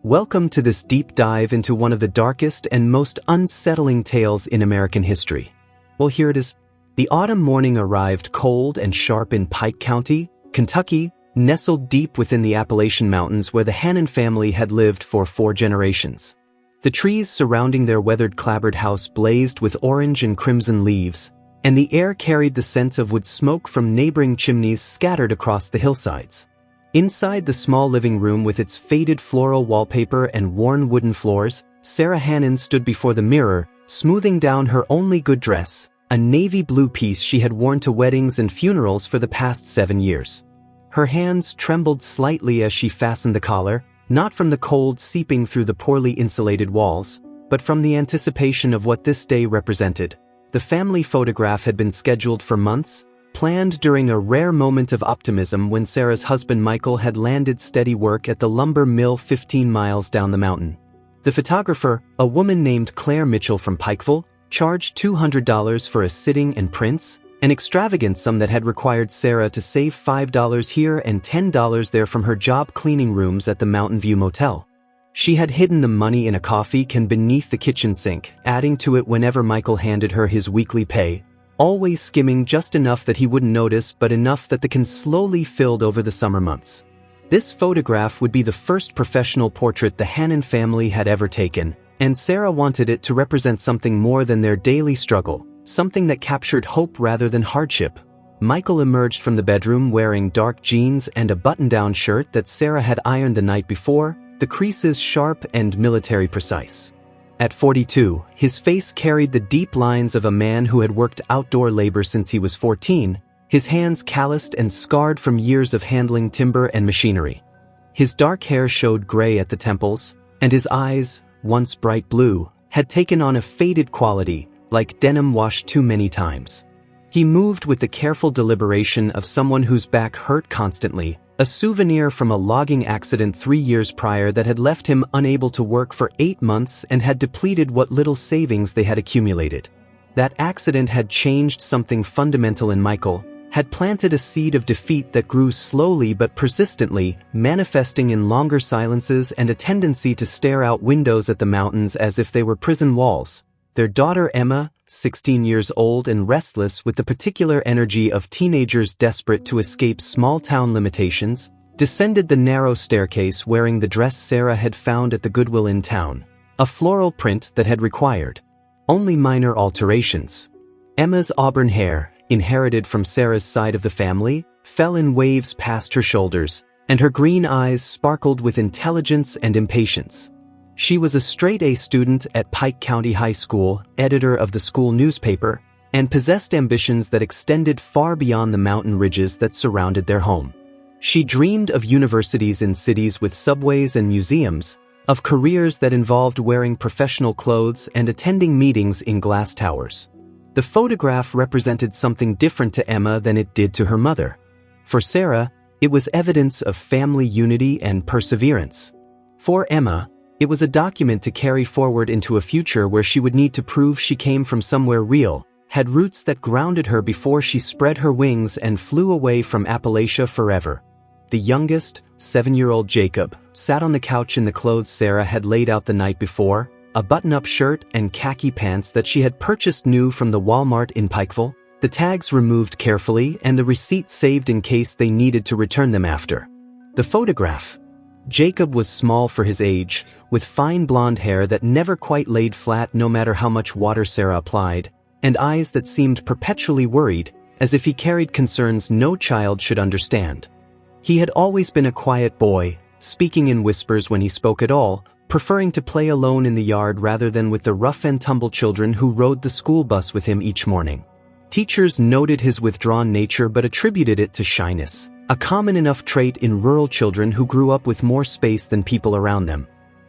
Welcome to this deep dive into one of the darkest and most unsettling tales in American history. Well, here it is. The autumn morning arrived cold and sharp in Pike County, Kentucky, nestled deep within the Appalachian Mountains where the Hannon family had lived for 4 generations. The trees surrounding their weathered clapboard house blazed with orange and crimson leaves, and the air carried the scent of wood smoke from neighboring chimneys scattered across the hillsides. Inside the small living room with its faded floral wallpaper and worn wooden floors, Sarah Hannon stood before the mirror, smoothing down her only good dress, a navy blue piece she had worn to weddings and funerals for the past 7 years. Her hands trembled slightly as she fastened the collar, not from the cold seeping through the poorly insulated walls, but from the anticipation of what this day represented. The family photograph had been scheduled for months, planned during a rare moment of optimism when Sarah's husband Michael had landed steady work at the lumber mill 15 miles down the mountain. The photographer, a woman named Claire Mitchell from Pikeville, charged $200 for a sitting and prints, an extravagant sum that had required Sarah to save $5 here and $10 there from her job cleaning rooms at the Mountain View Motel. She had hidden the money in a coffee can beneath the kitchen sink, adding to it whenever Michael handed her his weekly pay, always skimming just enough that he wouldn't notice but enough that the can slowly filled over the summer months. This photograph would be the first professional portrait the Hannon family had ever taken, and Sarah wanted it to represent something more than their daily struggle, something that captured hope rather than hardship. Michael emerged from the bedroom wearing dark jeans and a button-down shirt that Sarah had ironed the night before, the creases sharp and military precise. At 42, his face carried the deep lines of a man who had worked outdoor labor since he was 14, his hands calloused and scarred from years of handling timber and machinery. His dark hair showed gray at the temples, and his eyes, once bright blue, had taken on a faded quality, like denim washed too many times. He moved with the careful deliberation of someone whose back hurt constantly, a souvenir from a logging accident 3 years prior that had left him unable to work for 8 months and had depleted what little savings they had accumulated. That accident had changed something fundamental in Michael, had planted a seed of defeat that grew slowly but persistently, manifesting in longer silences and a tendency to stare out windows at the mountains as if they were prison walls. Their daughter Emma, 16 years old and restless with the particular energy of teenagers desperate to escape small-town limitations, descended the narrow staircase wearing the dress Sarah had found at the Goodwill in town, a floral print that had required only minor alterations. Emma's auburn hair, inherited from Sarah's side of the family, fell in waves past her shoulders, and her green eyes sparkled with intelligence and impatience. She was a straight-A student at Pike County High School, editor of the school newspaper, and possessed ambitions that extended far beyond the mountain ridges that surrounded their home. She dreamed of universities in cities with subways and museums, of careers that involved wearing professional clothes and attending meetings in glass towers. The photograph represented something different to Emma than it did to her mother. For Sarah, it was evidence of family unity and perseverance. For Emma, it was a document to carry forward into a future where she would need to prove she came from somewhere real, had roots that grounded her before she spread her wings and flew away from Appalachia forever. The youngest, 7-year-old Jacob, sat on the couch in the clothes Sarah had laid out the night before, a button-up shirt and khaki pants that she had purchased new from the Walmart in Pikeville, the tags removed carefully and the receipt saved in case they needed to return them after. The photograph. Jacob was small for his age, with fine blonde hair that never quite laid flat no matter how much water Sarah applied, and eyes that seemed perpetually worried, as if he carried concerns no child should understand. He had always been a quiet boy, speaking in whispers when he spoke at all, preferring to play alone in the yard rather than with the rough-and-tumble children who rode the school bus with him each morning. Teachers noted his withdrawn nature but attributed it to shyness, a common enough trait in rural children who grew up with more space than people around them.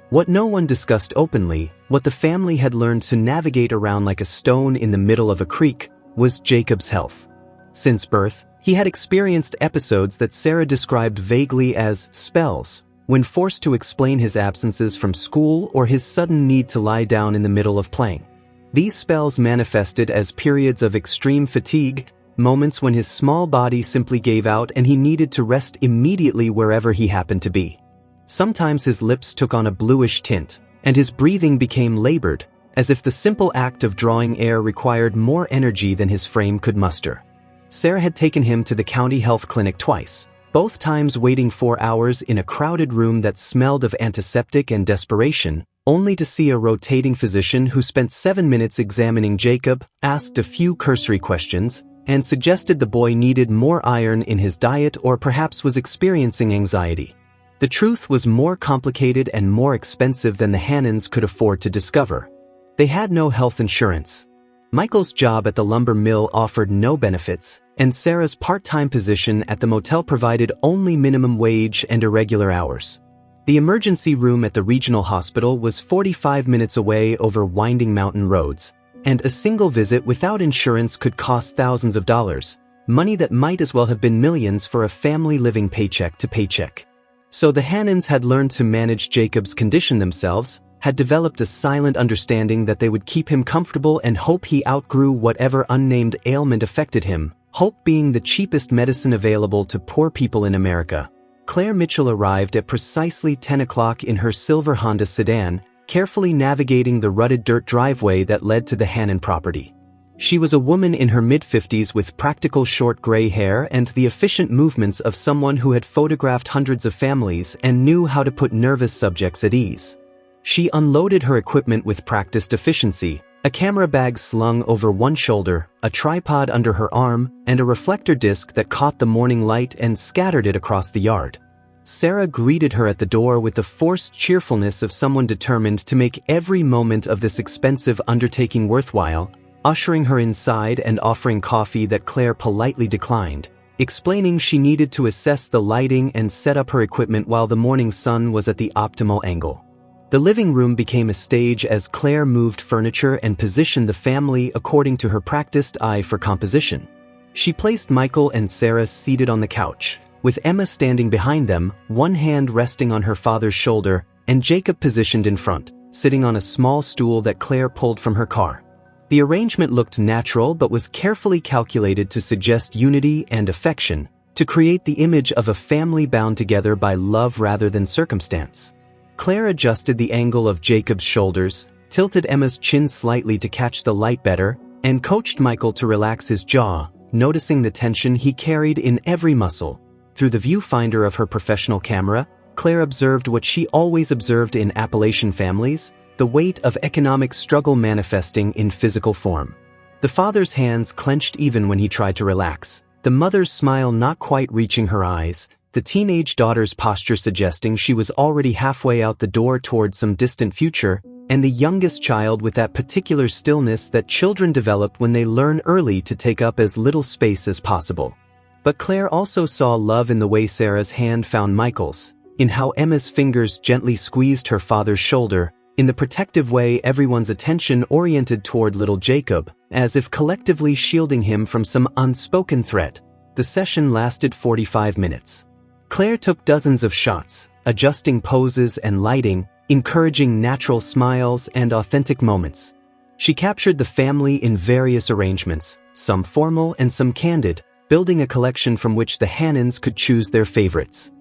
What no one discussed openly, what the family had learned to navigate around like a stone in the middle of a creek, was Jacob's health. Since birth, he had experienced episodes that Sarah described vaguely as spells, when forced to explain his absences from school or his sudden need to lie down in the middle of playing. These spells manifested as periods of extreme fatigue, moments when his small body simply gave out and he needed to rest immediately wherever he happened to be. Sometimes his lips took on a bluish tint, and his breathing became labored, as if the simple act of drawing air required more energy than his frame could muster. Sarah had taken him to the county health clinic twice, both times waiting 4 hours in a crowded room that smelled of antiseptic and desperation, only to see a rotating physician who spent 7 minutes examining Jacob, asked a few cursory questions, and suggested the boy needed more iron in his diet or perhaps was experiencing anxiety. The truth was more complicated and more expensive than the Hannons could afford to discover. They had no health insurance. Michael's job at the lumber mill offered no benefits, and Sarah's part-time position at the motel provided only minimum wage and irregular hours. The emergency room at the regional hospital was 45 minutes away over winding mountain roads, and a single visit without insurance could cost thousands of dollars, money that might as well have been millions for a family living paycheck to paycheck. So the Hannons had learned to manage Jacob's condition themselves, had developed a silent understanding that they would keep him comfortable and hope he outgrew whatever unnamed ailment affected him, hope being the cheapest medicine available to poor people in America. Claire Mitchell arrived at precisely 10 o'clock in her silver Honda sedan, carefully navigating the rutted dirt driveway that led to the Hannon property. She was a woman in her mid-50s with practical short gray hair and the efficient movements of someone who had photographed hundreds of families and knew how to put nervous subjects at ease. She unloaded her equipment with practiced efficiency, a camera bag slung over one shoulder, a tripod under her arm, and a reflector disc that caught the morning light and scattered it across the yard. Sarah greeted her at the door with the forced cheerfulness of someone determined to make every moment of this expensive undertaking worthwhile, ushering her inside and offering coffee that Claire politely declined, explaining she needed to assess the lighting and set up her equipment while the morning sun was at the optimal angle. The living room became a stage as Claire moved furniture and positioned the family according to her practiced eye for composition. She placed Michael and Sarah seated on the couch, with Emma standing behind them, one hand resting on her father's shoulder, and Jacob positioned in front, sitting on a small stool that Claire pulled from her car. The arrangement looked natural but was carefully calculated to suggest unity and affection, to create the image of a family bound together by love rather than circumstance. Claire adjusted the angle of Jacob's shoulders, tilted Emma's chin slightly to catch the light better, and coached Michael to relax his jaw, noticing the tension he carried in every muscle. Through the viewfinder of her professional camera, Claire observed what she always observed in Appalachian families, the weight of economic struggle manifesting in physical form. The father's hands clenched even when he tried to relax, the mother's smile not quite reaching her eyes, the teenage daughter's posture suggesting she was already halfway out the door toward some distant future, and the youngest child with that particular stillness that children develop when they learn early to take up as little space as possible. But Claire also saw love in the way Sarah's hand found Michael's, in how Emma's fingers gently squeezed her father's shoulder, in the protective way everyone's attention oriented toward little Jacob, as if collectively shielding him from some unspoken threat. The session lasted 45 minutes. Claire took dozens of shots, adjusting poses and lighting, encouraging natural smiles and authentic moments. She captured the family in various arrangements, some formal and some candid, building a collection from which the Hannons could choose their favorites.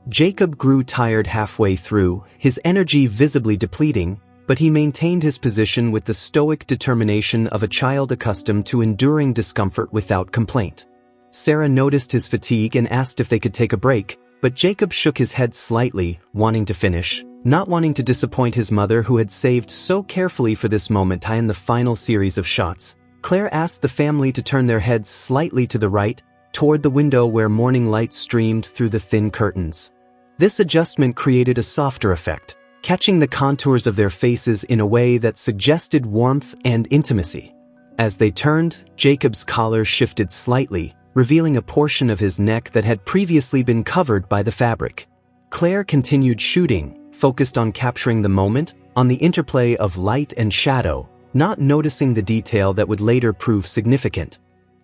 Jacob grew tired halfway through, his energy visibly depleting, but he maintained his position with the stoic determination of a child accustomed to enduring discomfort without complaint. Sarah noticed his fatigue and asked if they could take a break, but Jacob shook his head slightly, wanting to finish, not wanting to disappoint his mother who had saved so carefully for this moment in the final series of shots. Claire asked the family to turn their heads slightly to the right, toward the window where morning light streamed through the thin curtains. This adjustment created a softer effect, catching the contours of their faces in a way that suggested warmth and intimacy. As they turned, Jacob's collar shifted slightly, revealing a portion of his neck that had previously been covered by the fabric. Claire continued shooting, focused on capturing the moment, on the interplay of light and shadow, not noticing the detail that would later prove significant.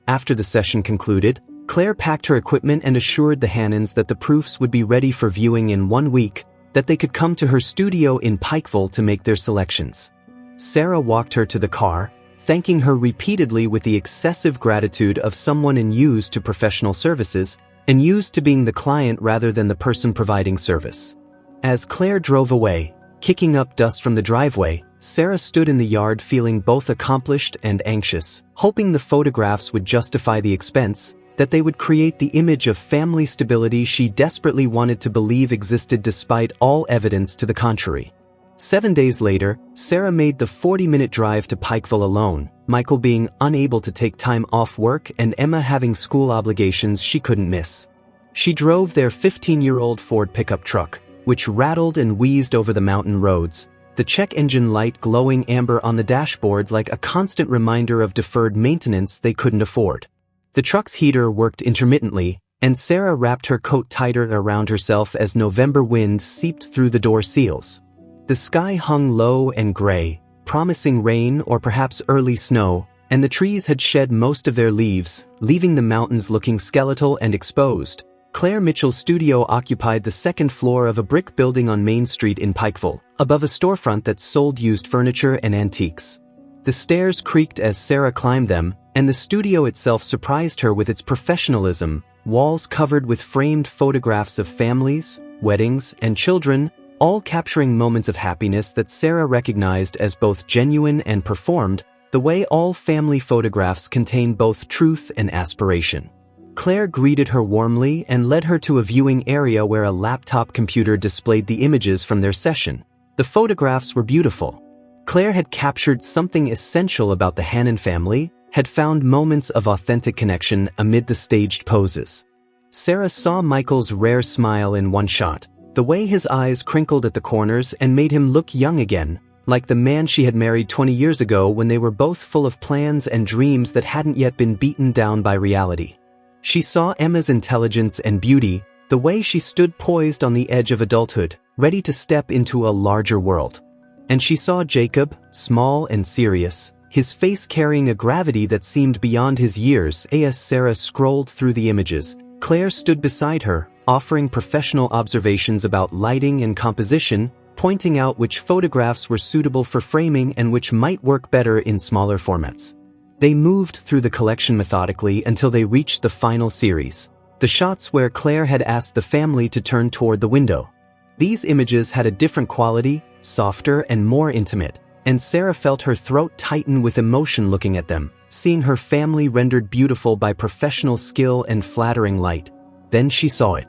After the session concluded, Claire packed her equipment and assured the Hannons that the proofs would be ready for viewing in 1 week, that they could come to her studio in Pikeville to make their selections. Sarah walked her to the car, thanking her repeatedly with the excessive gratitude of someone unused to professional services, and used to being the client rather than the person providing service. As Claire drove away, kicking up dust from the driveway, Sarah stood in the yard feeling both accomplished and anxious, hoping the photographs would justify the expense, that they would create the image of family stability she desperately wanted to believe existed despite all evidence to the contrary. 7 days later, Sarah made the 40-minute drive to Pikeville alone, Michael being unable to take time off work and Emma having school obligations she couldn't miss. She drove their 15-year-old Ford pickup truck, which rattled and wheezed over the mountain roads, the check engine light glowing amber on the dashboard like a constant reminder of deferred maintenance they couldn't afford. The truck's heater worked intermittently, and Sarah wrapped her coat tighter around herself as November wind seeped through the door seals. The sky hung low and gray, promising rain or perhaps early snow, and the trees had shed most of their leaves, leaving the mountains looking skeletal and exposed. Claire Mitchell's studio occupied the second floor of a brick building on Main Street in Pikeville, above a storefront that sold used furniture and antiques. The stairs creaked as Sarah climbed them, and the studio itself surprised her with its professionalism, walls covered with framed photographs of families, weddings, and children, all capturing moments of happiness that Sarah recognized as both genuine and performed, the way all family photographs contain both truth and aspiration. Claire greeted her warmly and led her to a viewing area where a laptop computer displayed the images from their session. The photographs were beautiful. Claire had captured something essential about the Hannon family, had found moments of authentic connection amid the staged poses. Sarah saw Michael's rare smile in one shot, the way his eyes crinkled at the corners and made him look young again, like the man she had married 20 years ago when they were both full of plans and dreams that hadn't yet been beaten down by reality. She saw Emma's intelligence and beauty, the way she stood poised on the edge of adulthood, ready to step into a larger world. And she saw Jacob, small and serious, his face carrying a gravity that seemed beyond his years. As Sarah scrolled through the images, Claire stood beside her, offering professional observations about lighting and composition, pointing out which photographs were suitable for framing and which might work better in smaller formats. They moved through the collection methodically until they reached the final series, the shots where Claire had asked the family to turn toward the window. These images had a different quality, softer and more intimate, and Sarah felt her throat tighten with emotion looking at them, seeing her family rendered beautiful by professional skill and flattering light. Then she saw it.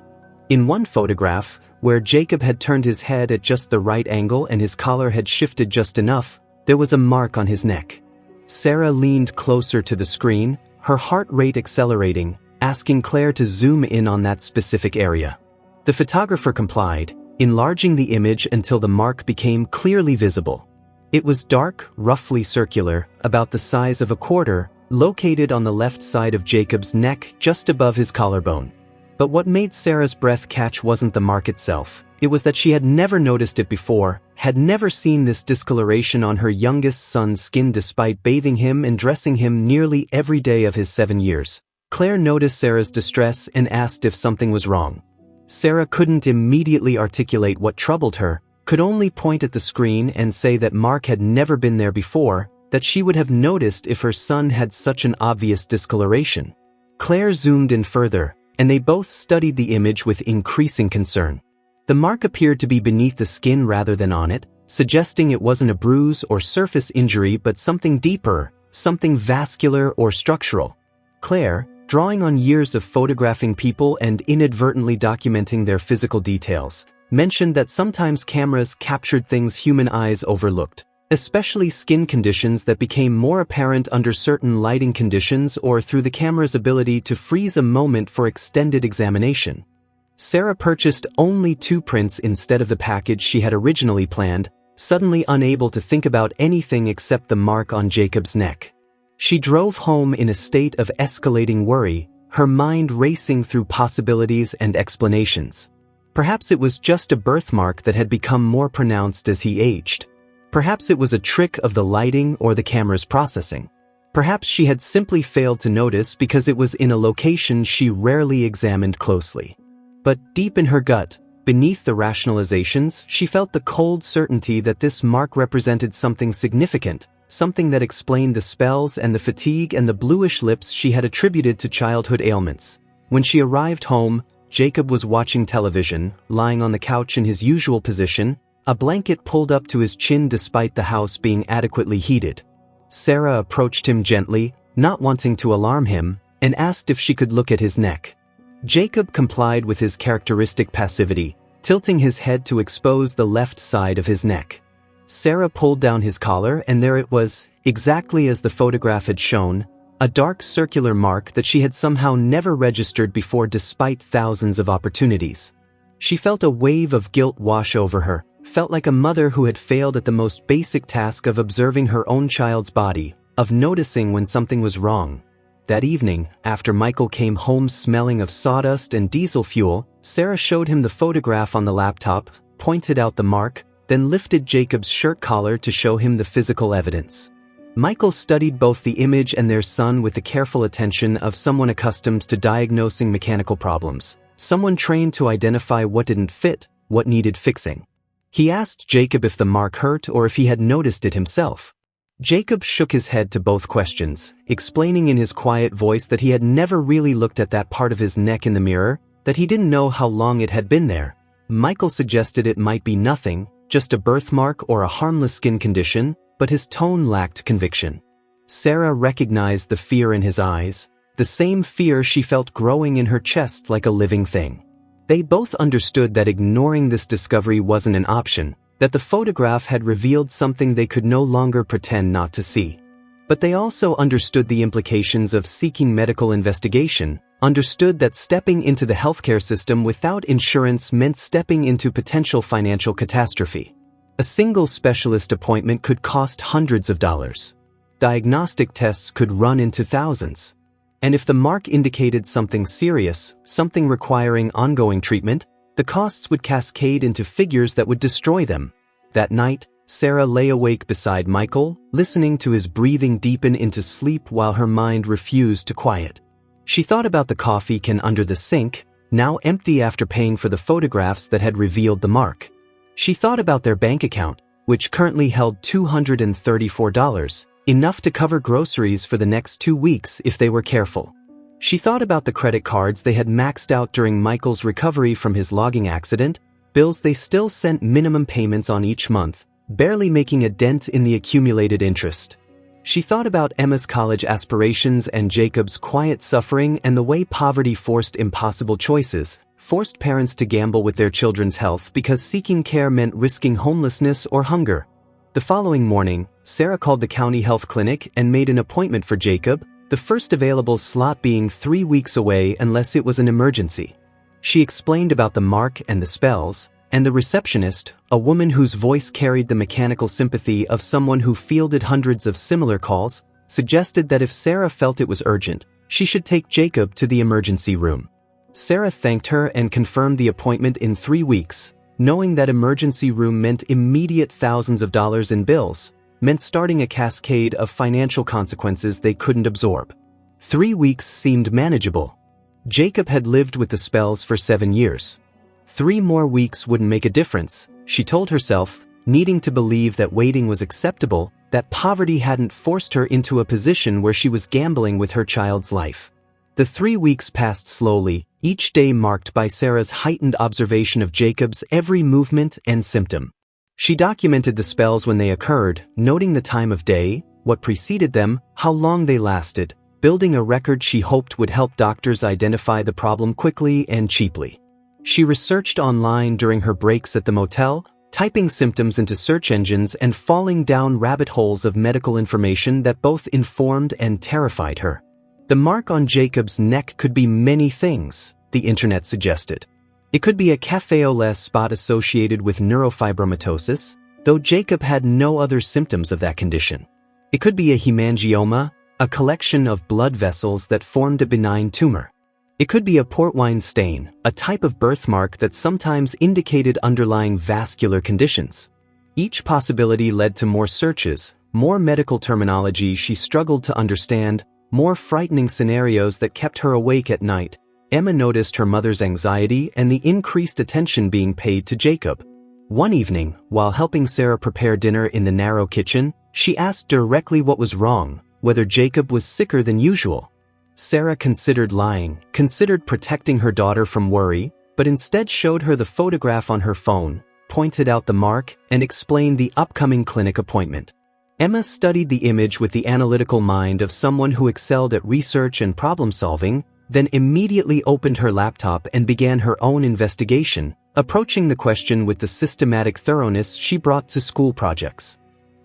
In one photograph, where Jacob had turned his head at just the right angle and his collar had shifted just enough, there was a mark on his neck. Sarah leaned closer to the screen, her heart rate accelerating, asking Claire to zoom in on that specific area. The photographer complied, enlarging the image until the mark became clearly visible. It was dark, roughly circular, about the size of a quarter, located on the left side of Jacob's neck just above his collarbone. But what made Sarah's breath catch wasn't the mark itself. It was that she had never noticed it before, had never seen this discoloration on her youngest son's skin despite bathing him and dressing him nearly every day of his 7 years. Claire noticed Sarah's distress and asked if something was wrong. Sarah couldn't immediately articulate what troubled her, could only point at the screen and say that Mark had never been there before, that she would have noticed if her son had such an obvious discoloration. Claire zoomed in further, and they both studied the image with increasing concern. The mark appeared to be beneath the skin rather than on it, suggesting it wasn't a bruise or surface injury but something deeper, something vascular or structural. Claire, drawing on years of photographing people and inadvertently documenting their physical details, mentioned that sometimes cameras captured things human eyes overlooked, especially skin conditions that became more apparent under certain lighting conditions or through the camera's ability to freeze a moment for extended examination. Sarah purchased only 2 prints instead of the package she had originally planned, suddenly unable to think about anything except the mark on Jacob's neck. She drove home in a state of escalating worry, her mind racing through possibilities and explanations. Perhaps it was just a birthmark that had become more pronounced as he aged. Perhaps it was a trick of the lighting or the camera's processing. Perhaps she had simply failed to notice because it was in a location she rarely examined closely. But deep in her gut, beneath the rationalizations, she felt the cold certainty that this mark represented something significant, something that explained the spells and the fatigue and the bluish lips she had attributed to childhood ailments. When she arrived home, Jacob was watching television, lying on the couch in his usual position, a blanket pulled up to his chin despite the house being adequately heated. Sarah approached him gently, not wanting to alarm him, and asked if she could look at his neck. Jacob complied with his characteristic passivity, tilting his head to expose the left side of his neck. Sarah pulled down his collar, and there it was, exactly as the photograph had shown, a dark circular mark that she had somehow never registered before despite thousands of opportunities. She felt a wave of guilt wash over her, felt like a mother who had failed at the most basic task of observing her own child's body, of noticing when something was wrong. That evening, after Michael came home smelling of sawdust and diesel fuel, Sarah showed him the photograph on the laptop, pointed out the mark, then lifted Jacob's shirt collar to show him the physical evidence. Michael studied both the image and their son with the careful attention of someone accustomed to diagnosing mechanical problems, someone trained to identify what didn't fit, what needed fixing. He asked Jacob if the mark hurt or if he had noticed it himself. Jacob shook his head to both questions, explaining in his quiet voice that he had never really looked at that part of his neck in the mirror, that he didn't know how long it had been there. Michael suggested it might be nothing, just a birthmark or a harmless skin condition, but his tone lacked conviction. Sarah recognized the fear in his eyes, the same fear she felt growing in her chest like a living thing. They both understood that ignoring this discovery wasn't an option, that the photograph had revealed something they could no longer pretend not to see. But they also understood the implications of seeking medical investigation, understood that stepping into the healthcare system without insurance meant stepping into potential financial catastrophe. A single specialist appointment could cost hundreds of dollars. Diagnostic tests could run into thousands. And if the mark indicated something serious, something requiring ongoing treatment, the costs would cascade into figures that would destroy them. That night, Sarah lay awake beside Michael, listening to his breathing deepen into sleep while her mind refused to quiet. She thought about the coffee can under the sink, now empty after paying for the photographs that had revealed the mark. She thought about their bank account, which currently held $234, enough to cover groceries for the next 2 weeks if they were careful. She thought about the credit cards they had maxed out during Michael's recovery from his logging accident, bills they still sent minimum payments on each month, barely making a dent in the accumulated interest. She thought about Emma's college aspirations and Jacob's quiet suffering and the way poverty forced impossible choices, forced parents to gamble with their children's health because seeking care meant risking homelessness or hunger. The following morning, Sarah called the county health clinic and made an appointment for Jacob, the first available slot being 3 weeks away unless it was an emergency. She explained about the mark and the spells, and the receptionist, a woman whose voice carried the mechanical sympathy of someone who fielded hundreds of similar calls, suggested that if Sarah felt it was urgent, she should take Jacob to the emergency room. Sarah thanked her and confirmed the appointment in 3 weeks, knowing that emergency room meant immediate thousands of dollars in bills, meant starting a cascade of financial consequences they couldn't absorb. 3 weeks seemed manageable. Jacob had lived with the spells for 7 years. 3 more weeks wouldn't make a difference, she told herself, needing to believe that waiting was acceptable, that poverty hadn't forced her into a position where she was gambling with her child's life. The 3 weeks passed slowly, each day marked by Sarah's heightened observation of Jacob's every movement and symptom. She documented the spells when they occurred, noting the time of day, what preceded them, how long they lasted, building a record she hoped would help doctors identify the problem quickly and cheaply. She researched online during her breaks at the motel, typing symptoms into search engines and falling down rabbit holes of medical information that both informed and terrified her. The mark on Jacob's neck could be many things, the internet suggested. It could be a café au lait spot associated with neurofibromatosis, though Jacob had no other symptoms of that condition. It could be a hemangioma, a collection of blood vessels that formed a benign tumor. It could be a port wine stain, a type of birthmark that sometimes indicated underlying vascular conditions. Each possibility led to more searches, more medical terminology she struggled to understand, more frightening scenarios that kept her awake at night. Emma noticed her mother's anxiety and the increased attention being paid to Jacob. One evening, while helping Sarah prepare dinner in the narrow kitchen, she asked directly what was wrong, whether Jacob was sicker than usual. Sarah considered lying, considered protecting her daughter from worry, but instead showed her the photograph on her phone, pointed out the mark, and explained the upcoming clinic appointment. Emma studied the image with the analytical mind of someone who excelled at research and problem-solving, then immediately opened her laptop and began her own investigation, approaching the question with the systematic thoroughness she brought to school projects.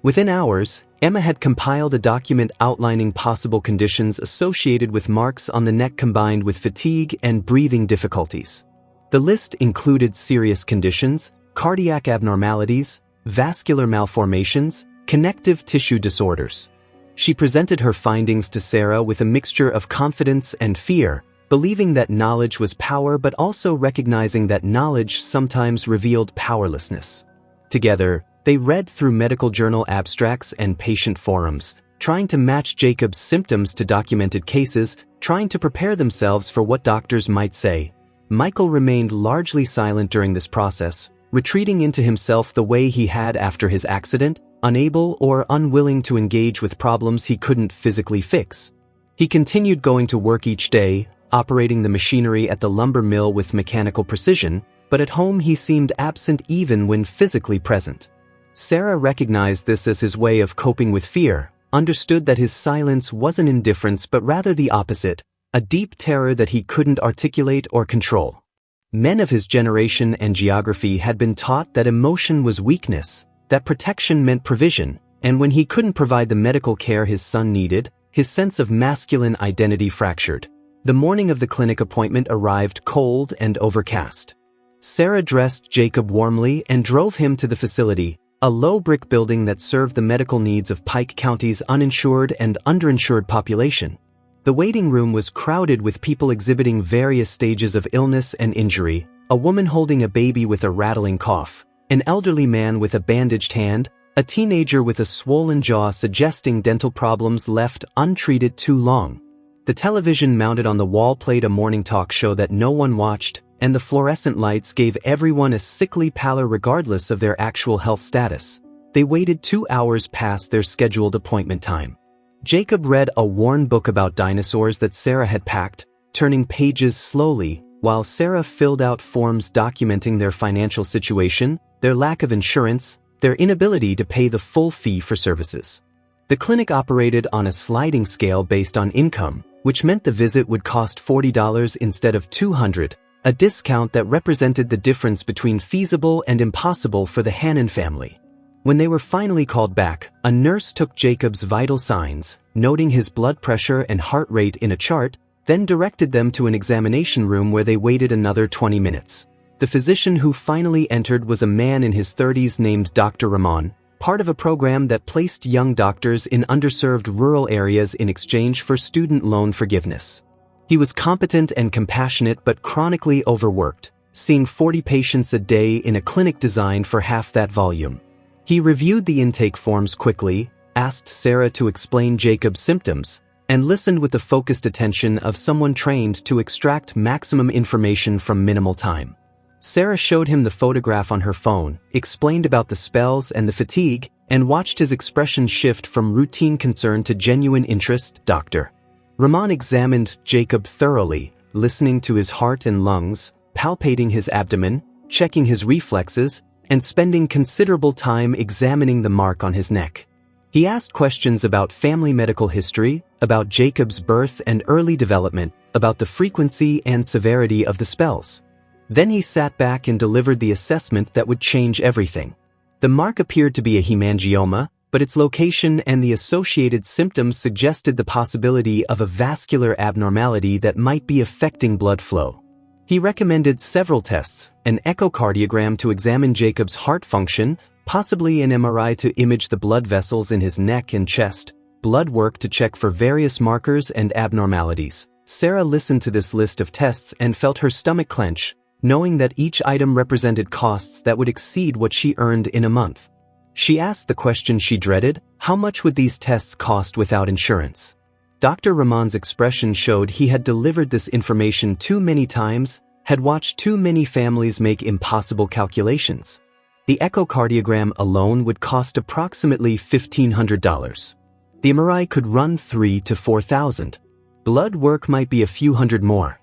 Within hours, Emma had compiled a document outlining possible conditions associated with marks on the neck combined with fatigue and breathing difficulties. The list included serious conditions, cardiac abnormalities, vascular malformations, connective tissue disorders. She presented her findings to Sarah with a mixture of confidence and fear, believing that knowledge was power but also recognizing that knowledge sometimes revealed powerlessness. Together, they read through medical journal abstracts and patient forums, trying to match Jacob's symptoms to documented cases, trying to prepare themselves for what doctors might say. Michael remained largely silent during this process, retreating into himself the way he had after his accident, unable or unwilling to engage with problems he couldn't physically fix. He continued going to work each day, operating the machinery at the lumber mill with mechanical precision, but at home he seemed absent even when physically present. Sarah recognized this as his way of coping with fear, understood that his silence wasn't indifference but rather the opposite, a deep terror that he couldn't articulate or control. Men of his generation and geography had been taught that emotion was weakness, that protection meant provision, and when he couldn't provide the medical care his son needed, his sense of masculine identity fractured. The morning of the clinic appointment arrived cold and overcast. Sarah dressed Jacob warmly and drove him to the facility, a low brick building that served the medical needs of Pike County's uninsured and underinsured population. The waiting room was crowded with people exhibiting various stages of illness and injury, a woman holding a baby with a rattling cough, an elderly man with a bandaged hand, a teenager with a swollen jaw suggesting dental problems left untreated too long. The television mounted on the wall played a morning talk show that no one watched, and the fluorescent lights gave everyone a sickly pallor regardless of their actual health status. They waited 2 hours past their scheduled appointment time. Jacob read a worn book about dinosaurs that Sarah had packed, turning pages slowly, while Sarah filled out forms documenting their financial situation, their lack of insurance, their inability to pay the full fee for services. The clinic operated on a sliding scale based on income, which meant the visit would cost $40 instead of $200, a discount that represented the difference between feasible and impossible for the Hannon family. When they were finally called back, a nurse took Jacob's vital signs, noting his blood pressure and heart rate in a chart, then directed them to an examination room where they waited another 20 minutes. The physician who finally entered was a man in his 30s named Dr. Ramon, part of a program that placed young doctors in underserved rural areas in exchange for student loan forgiveness. He was competent and compassionate but chronically overworked, seeing 40 patients a day in a clinic designed for half that volume. He reviewed the intake forms quickly, asked Sarah to explain Jacob's symptoms, and listened with the focused attention of someone trained to extract maximum information from minimal time. Sarah showed him the photograph on her phone, explained about the spells and the fatigue, and watched his expression shift from routine concern to genuine interest. Dr. Ramon examined Jacob thoroughly, listening to his heart and lungs, palpating his abdomen, checking his reflexes, and spending considerable time examining the mark on his neck. He asked questions about family medical history, about Jacob's birth and early development, about the frequency and severity of the spells. Then he sat back and delivered the assessment that would change everything. The mark appeared to be a hemangioma, but its location and the associated symptoms suggested the possibility of a vascular abnormality that might be affecting blood flow. He recommended several tests, an echocardiogram to examine Jacob's heart function, possibly an MRI to image the blood vessels in his neck and chest, blood work to check for various markers and abnormalities. Sarah listened to this list of tests and felt her stomach clench, knowing that each item represented costs that would exceed what she earned in a month. She asked the question she dreaded: how much would these tests cost without insurance? Dr. Ramon's expression showed he had delivered this information too many times, had watched too many families make impossible calculations. The echocardiogram alone would cost approximately $1,500. The MRI could run $3,000 to $4,000. Blood work might be a few hundred more.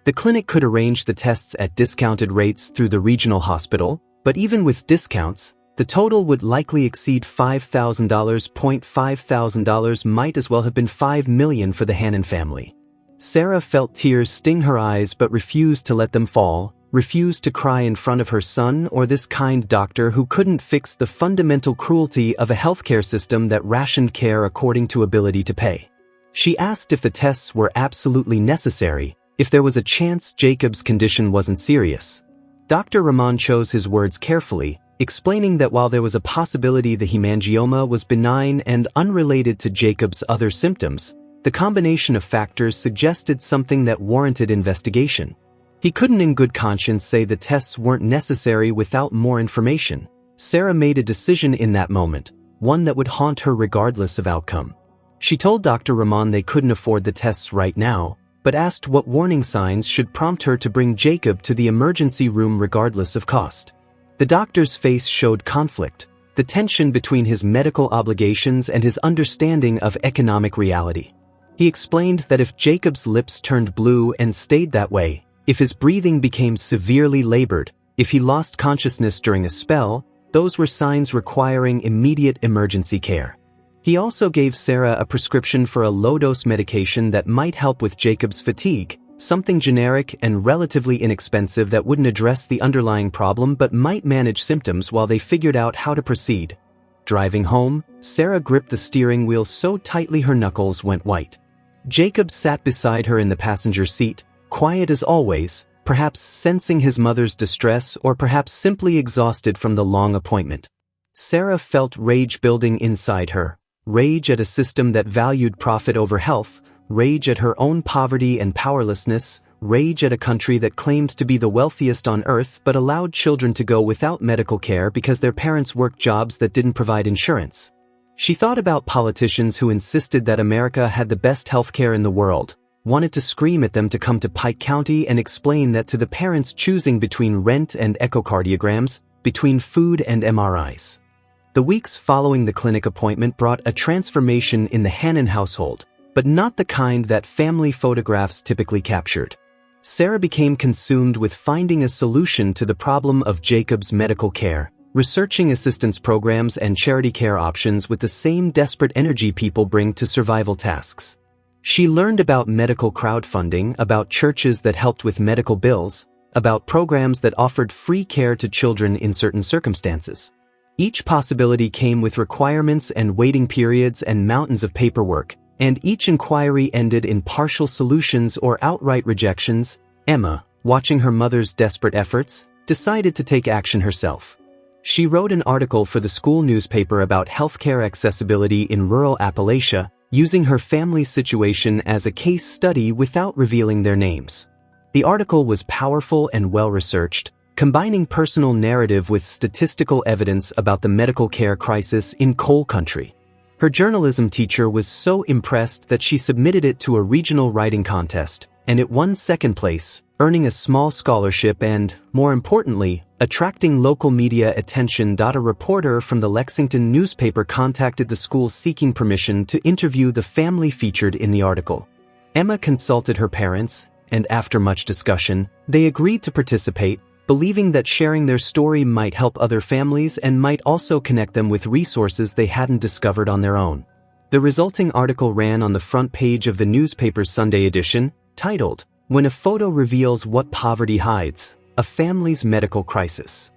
The clinic could arrange the tests at discounted rates through the regional hospital, but even with discounts, the total would likely exceed $5,000. $5,000 might as well have been $5 million for the Hannon family. Sarah felt tears sting her eyes but refused to let them fall, refused to cry in front of her son or this kind doctor who couldn't fix the fundamental cruelty of a healthcare system that rationed care according to ability to pay. She asked if the tests were absolutely necessary, if there was a chance Jacob's condition wasn't serious. Dr. Rahman chose his words carefully, explaining that while there was a possibility the hemangioma was benign and unrelated to Jacob's other symptoms, the combination of factors suggested something that warranted investigation. He couldn't in good conscience say the tests weren't necessary without more information. Sarah made a decision in that moment, one that would haunt her regardless of outcome. She told Dr. Rahman they couldn't afford the tests right now, but asked what warning signs should prompt her to bring Jacob to the emergency room regardless of cost. The doctor's face showed conflict, the tension between his medical obligations and his understanding of economic reality. He explained that if Jacob's lips turned blue and stayed that way, if his breathing became severely labored, if he lost consciousness during a spell, those were signs requiring immediate emergency care. He also gave Sarah a prescription for a low-dose medication that might help with Jacob's fatigue, something generic and relatively inexpensive that wouldn't address the underlying problem but might manage symptoms while they figured out how to proceed. Driving home, Sarah gripped the steering wheel so tightly her knuckles went white. Jacob sat beside her in the passenger seat, quiet as always, perhaps sensing his mother's distress or perhaps simply exhausted from the long appointment. Sarah felt rage building inside her, rage at a system that valued profit over health, rage at her own poverty and powerlessness, rage at a country that claimed to be the wealthiest on earth but allowed children to go without medical care because their parents worked jobs that didn't provide insurance. She thought about politicians who insisted that America had the best healthcare in the world, wanted to scream at them to come to Pike County and explain that to the parents choosing between rent and echocardiograms, between food and MRIs. The weeks following the clinic appointment brought a transformation in the Hannon household, but not the kind that family photographs typically captured. Sarah became consumed with finding a solution to the problem of Jacob's medical care, researching assistance programs and charity care options with the same desperate energy people bring to survival tasks. She learned about medical crowdfunding, about churches that helped with medical bills, about programs that offered free care to children in certain circumstances. Each possibility came with requirements and waiting periods and mountains of paperwork, and each inquiry ended in partial solutions or outright rejections. Emma, watching her mother's desperate efforts, decided to take action herself. She wrote an article for the school newspaper about healthcare accessibility in rural Appalachia, using her family's situation as a case study without revealing their names. The article was powerful and well-researched, combining personal narrative with statistical evidence about the medical care crisis in coal country. Her journalism teacher was so impressed that she submitted it to a regional writing contest, and it won second place, earning a small scholarship and, more importantly, attracting local media attention. A reporter from the Lexington newspaper contacted the school seeking permission to interview the family featured in the article. Emma consulted her parents, and after much discussion, they agreed to participate, believing that sharing their story might help other families and might also connect them with resources they hadn't discovered on their own. The resulting article ran on the front page of the newspaper's Sunday edition, titled, "When a Photo Reveals What Poverty Hides, A Family's Medical Crisis."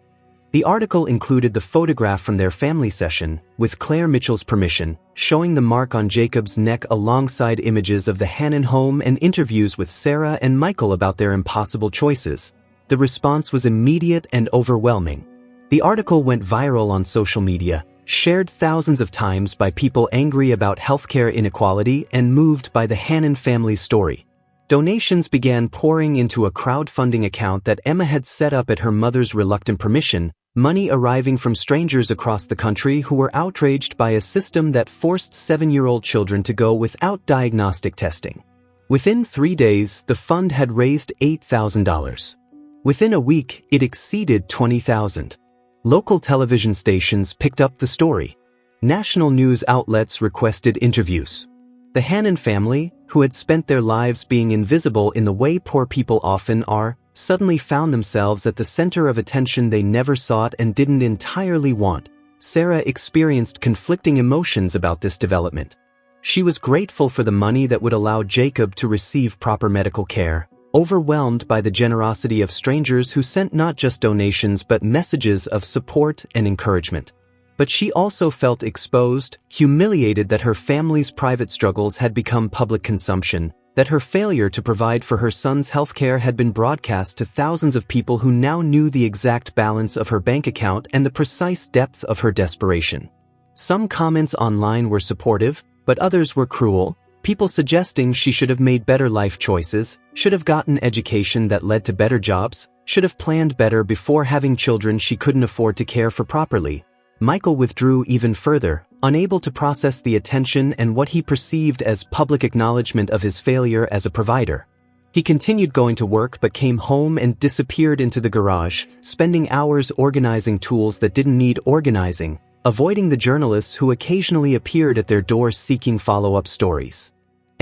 The article included the photograph from their family session, with Claire Mitchell's permission, showing the mark on Jacob's neck alongside images of the Hannon home and interviews with Sarah and Michael about their impossible choices. The response was immediate and overwhelming. The article went viral on social media, shared thousands of times by people angry about healthcare inequality and moved by the Hannon family's story. Donations began pouring into a crowdfunding account that Emma had set up at her mother's reluctant permission, money arriving from strangers across the country who were outraged by a system that forced 7-year-old children to go without diagnostic testing. Within 3 days, the fund had raised $8,000. Within a week, it exceeded $20,000. Local television stations picked up the story. National news outlets requested interviews. The Hannon family, who had spent their lives being invisible in the way poor people often are, suddenly found themselves at the center of attention they never sought and didn't entirely want. Sarah experienced conflicting emotions about this development. She was grateful for the money that would allow Jacob to receive proper medical care, overwhelmed by the generosity of strangers who sent not just donations but messages of support and encouragement. But she also felt exposed, humiliated that her family's private struggles had become public consumption, that her failure to provide for her son's healthcare had been broadcast to thousands of people who now knew the exact balance of her bank account and the precise depth of her desperation. Some comments online were supportive, but others were cruel, people suggesting she should have made better life choices, should have gotten education that led to better jobs, should have planned better before having children she couldn't afford to care for properly. Michael withdrew even further, unable to process the attention and what he perceived as public acknowledgement of his failure as a provider. He continued going to work but came home and disappeared into the garage, spending hours organizing tools that didn't need organizing, avoiding the journalists who occasionally appeared at their doors seeking follow-up stories.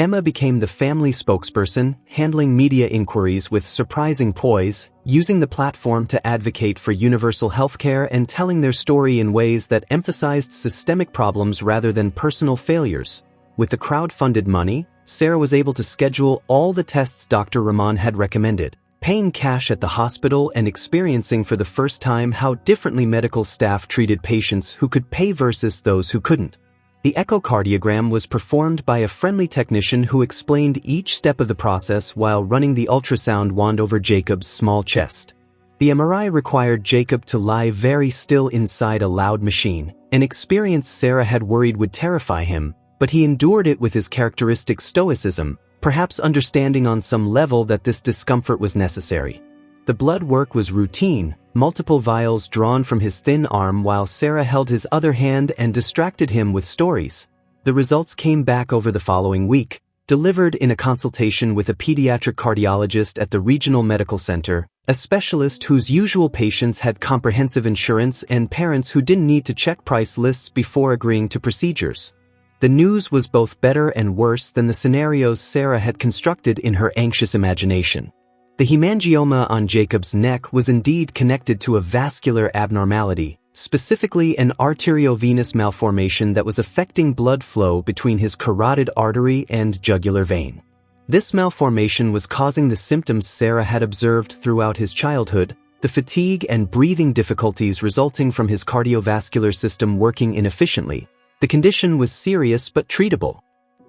Emma became the family spokesperson, handling media inquiries with surprising poise, using the platform to advocate for universal healthcare and telling their story in ways that emphasized systemic problems rather than personal failures. With the crowd-funded money, Sarah was able to schedule all the tests Dr. Rahman had recommended, paying cash at the hospital and experiencing for the first time how differently medical staff treated patients who could pay versus those who couldn't. The echocardiogram was performed by a friendly technician who explained each step of the process while running the ultrasound wand over Jacob's small chest. The MRI required Jacob to lie very still inside a loud machine, an experience Sarah had worried would terrify him, but he endured it with his characteristic stoicism, perhaps understanding on some level that this discomfort was necessary. The blood work was routine, multiple vials drawn from his thin arm while Sarah held his other hand and distracted him with stories. The results came back over the following week, delivered in a consultation with a pediatric cardiologist at the regional medical center, a specialist whose usual patients had comprehensive insurance and parents who didn't need to check price lists before agreeing to procedures. The news was both better and worse than the scenarios Sarah had constructed in her anxious imagination. The hemangioma on Jacob's neck was indeed connected to a vascular abnormality, specifically an arteriovenous malformation that was affecting blood flow between his carotid artery and jugular vein. This malformation was causing the symptoms Sarah had observed throughout his childhood, the fatigue and breathing difficulties resulting from his cardiovascular system working inefficiently. The condition was serious but treatable.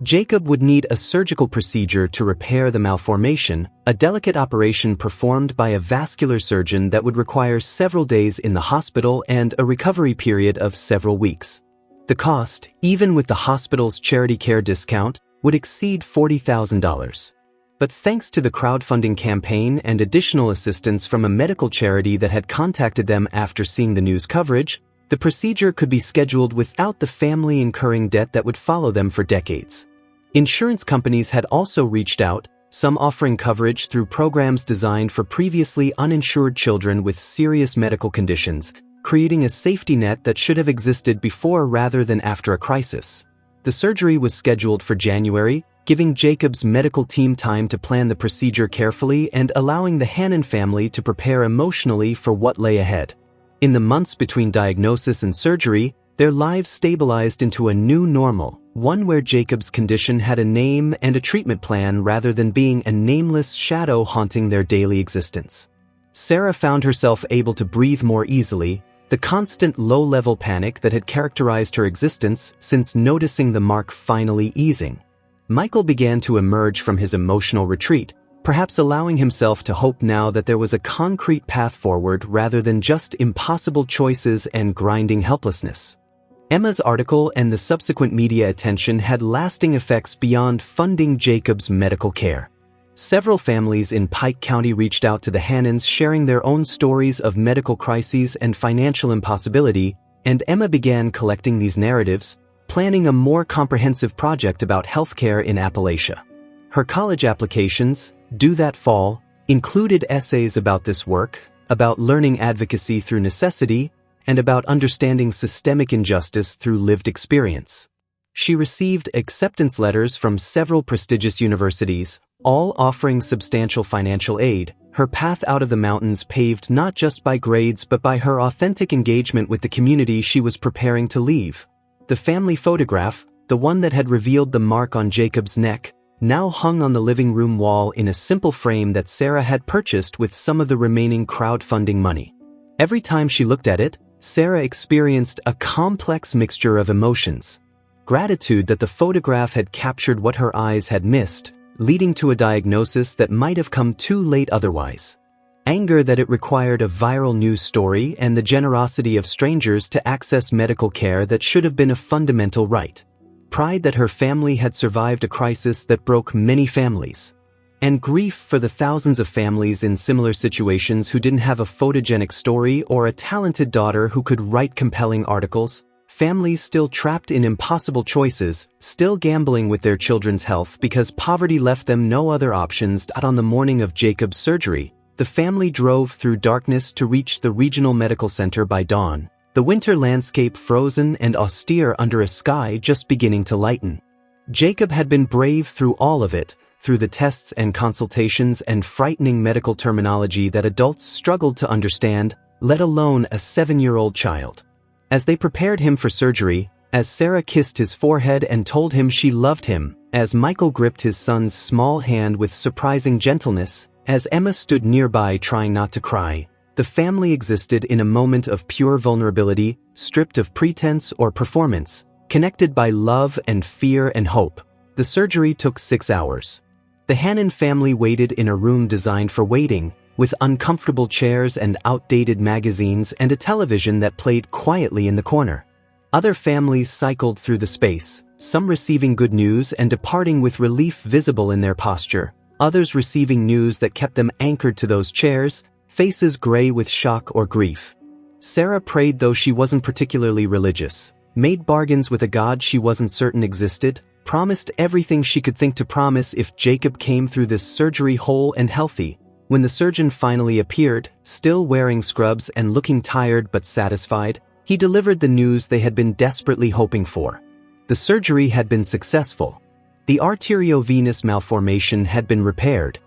Jacob would need a surgical procedure to repair the malformation, a delicate operation performed by a vascular surgeon that would require several days in the hospital and a recovery period of several weeks. The cost, even with the hospital's charity care discount, would exceed $40,000. But thanks to the crowdfunding campaign and additional assistance from a medical charity that had contacted them after seeing the news coverage, the procedure could be scheduled without the family incurring debt that would follow them for decades. Insurance companies had also reached out, some offering coverage through programs designed for previously uninsured children with serious medical conditions, creating a safety net that should have existed before rather than after a crisis. The surgery was scheduled for January, giving Jacob's medical team time to plan the procedure carefully and allowing the Hannon family to prepare emotionally for what lay ahead. In the months between diagnosis and surgery, their lives stabilized into a new normal, one where Jacob's condition had a name and a treatment plan rather than being a nameless shadow haunting their daily existence. Sarah found herself able to breathe more easily, the constant low-level panic that had characterized her existence since noticing the mark finally easing. Michael began to emerge from his emotional retreat, perhaps allowing himself to hope now that there was a concrete path forward rather than just impossible choices and grinding helplessness. Emma's article and the subsequent media attention had lasting effects beyond funding Jacob's medical care. Several families in Pike County reached out to the Hannons sharing their own stories of medical crises and financial impossibility, and Emma began collecting these narratives, planning a more comprehensive project about healthcare in Appalachia. Her college applications, due that fall, included essays about this work, about learning advocacy through necessity, and about understanding systemic injustice through lived experience. She received acceptance letters from several prestigious universities, all offering substantial financial aid, her path out of the mountains paved not just by grades but by her authentic engagement with the community she was preparing to leave. The family photograph, the one that had revealed the mark on Jacob's neck, now hung on the living room wall in a simple frame that Sarah had purchased with some of the remaining crowdfunding money. Every time she looked at it, Sarah experienced a complex mixture of emotions. Gratitude that the photograph had captured what her eyes had missed, leading to a diagnosis that might have come too late otherwise. Anger that it required a viral news story and the generosity of strangers to access medical care that should have been a fundamental right. Pride that her family had survived a crisis that broke many families. And grief for the thousands of families in similar situations who didn't have a photogenic story or a talented daughter who could write compelling articles. Families still trapped in impossible choices, still gambling with their children's health because poverty left them no other options. On the morning of Jacob's surgery, the family drove through darkness to reach the regional medical center by dawn, the winter landscape frozen and austere under a sky just beginning to lighten. Jacob had been brave through all of it, through the tests and consultations and frightening medical terminology that adults struggled to understand, let alone a 7-year-old child. As they prepared him for surgery, as Sarah kissed his forehead and told him she loved him, as Michael gripped his son's small hand with surprising gentleness, as Emma stood nearby trying not to cry, the family existed in a moment of pure vulnerability, stripped of pretense or performance, connected by love and fear and hope. The surgery took 6 hours. The Hannon family waited in a room designed for waiting, with uncomfortable chairs and outdated magazines and a television that played quietly in the corner. Other families cycled through the space, some receiving good news and departing with relief visible in their posture, others receiving news that kept them anchored to those chairs, faces gray with shock or grief. Sarah prayed though she wasn't particularly religious, made bargains with a God she wasn't certain existed, promised everything she could think to promise if Jacob came through this surgery whole and healthy. When the surgeon finally appeared, still wearing scrubs and looking tired but satisfied, he delivered the news they had been desperately hoping for. The surgery had been successful. The arteriovenous malformation had been repaired.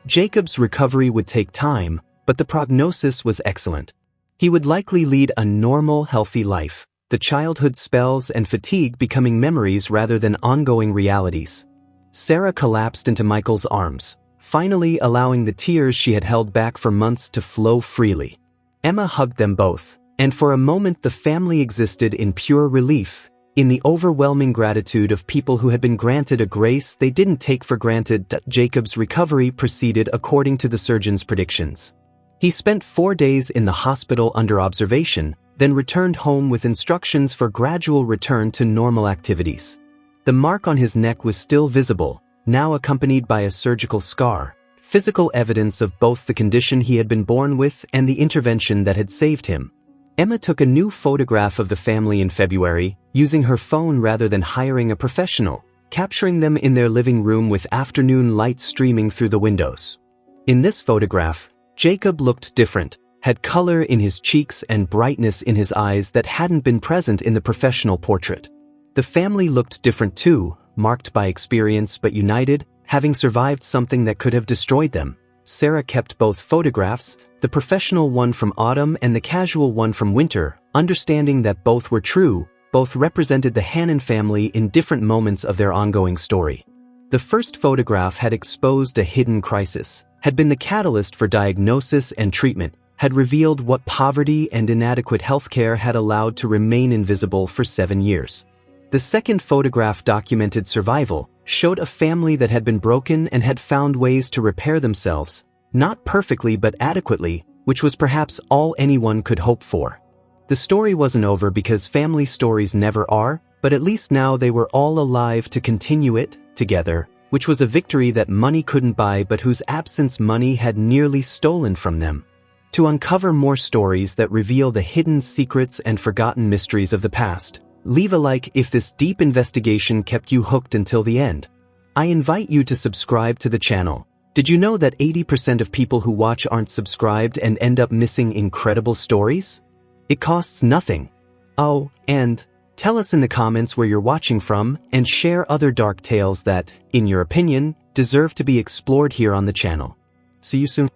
Jacob's recovery would take time, but the prognosis was excellent. He would likely lead a normal, healthy life, the childhood spells and fatigue becoming memories rather than ongoing realities. Sarah collapsed into Michael's arms, finally allowing the tears she had held back for months to flow freely. Emma hugged them both, and for a moment the family existed in pure relief, in the overwhelming gratitude of people who had been granted a grace they didn't take for granted. Jacob's recovery proceeded according to the surgeon's predictions. He spent 4 days in the hospital under observation, then returned home with instructions for gradual return to normal activities. The mark on his neck was still visible, now accompanied by a surgical scar, physical evidence of both the condition he had been born with and the intervention that had saved him. Emma took a new photograph of the family in February, using her phone rather than hiring a professional, capturing them in their living room with afternoon light streaming through the windows. In this photograph, Jacob looked different, had color in his cheeks and brightness in his eyes that hadn't been present in the professional portrait. The family looked different too, marked by experience but united, having survived something that could have destroyed them. Sarah kept both photographs, the professional one from autumn and the casual one from winter, understanding that both were true, both represented the Hannon family in different moments of their ongoing story. The first photograph had exposed a hidden crisis, had been the catalyst for diagnosis and treatment, had revealed what poverty and inadequate healthcare had allowed to remain invisible for 7 years. The second photograph documented survival, showed a family that had been broken and had found ways to repair themselves, not perfectly but adequately, which was perhaps all anyone could hope for. The story wasn't over because family stories never are, but at least now they were all alive to continue it, together, which was a victory that money couldn't buy but whose absence money had nearly stolen from them. To uncover more stories that reveal the hidden secrets and forgotten mysteries of the past, leave a like if this deep investigation kept you hooked until the end. I invite you to subscribe to the channel. Did you know that 80% of people who watch aren't subscribed and end up missing incredible stories? It costs nothing. Oh, and Tell us in the comments where you're watching from and share other dark tales that, in your opinion, deserve to be explored here on the channel. See you soon.